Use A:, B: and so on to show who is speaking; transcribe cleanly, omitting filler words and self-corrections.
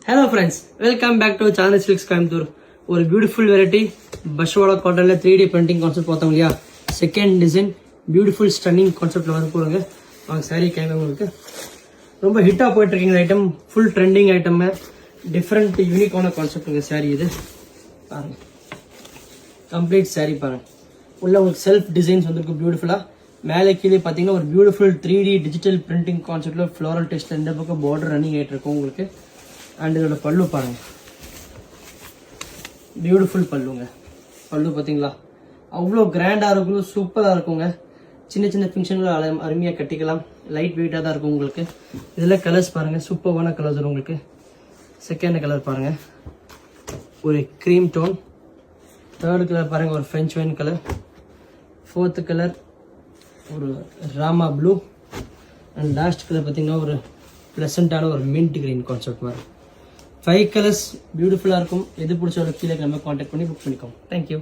A: Hello friends, welcome back to channel silks Coimbatore. ஒரு beautiful variety பஷ்வாடா காட்டன்ல 3D பிரிண்டிங் கான்செப்ட் பார்த்தோம் இல்லையா. செகண்ட் டிசைன் பியூட்டிஃபுல் ஸ்டன்னிங் கான்செப்ட்ல வந்து போடுங்க. வாங்க சாரீ கைங்க. உங்களுக்கு ரொம்ப ஹிட்டாக போயிட்டு இருக்கீங்க item, full trending item, different யூனிக்கான கான்செப்ட்டுங்க சாரீ. இது பாருங்க, கம்ப்ளீட் சாரீ பாருங்க. உள்ள உங்களுக்கு செல்ஃப் டிசைன்ஸ் வந்துருக்கு பியூட்டிஃபுல்லாக. மேலே கீழே பார்த்தீங்கன்னா ஒரு பியூட்டிஃபுல் 3D டிஜிட்டல் பிரிண்டிங் கான்செப்ட்ல ஃப்ளோரல் டெஸ்ட்ல இந்த பக்கம் பார்டர் ரன்னிங் ஆகிட்டு இருக்கும் உங்களுக்கு. அண்ட் இதோட பல்லு பாருங்க, பியூட்டிஃபுல் பல்லுங்க. பல்லு பார்த்தீங்களா, அவ்வளோ கிராண்டாக இருக்கும், சூப்பராக இருக்குங்க. சின்ன சின்ன ஃபங்க்ஷன்கள் அருமையாக கட்டிக்கலாம். லைட் வெயிட்டாக தான் இருக்கும் உங்களுக்கு. இதில் கலர்ஸ் பாருங்கள், சூப்பரான கலர்ஸ் வரும் உங்களுக்கு. செகண்ட் கலர் பாருங்கள், ஒரு க்ரீம் டோன். தேர்டு கலர் பாருங்கள், ஒரு French wine colour. Fourth colour ஒரு Rama blue. And last colour பார்த்தீங்கன்னா ஒரு ப்ளசண்ட்டான ஒரு மின்ட் கிரீன் கான்செப்ட் மாதிரி. 5 கலர்ஸ் பியூட்டிஃபுல்லாக இருக்கும். எது பிடிச்சோட கீழே நம்ம கான்டாக்ட் பண்ணி புக் பண்ணிக்கோங்க. தேங்க்யூ.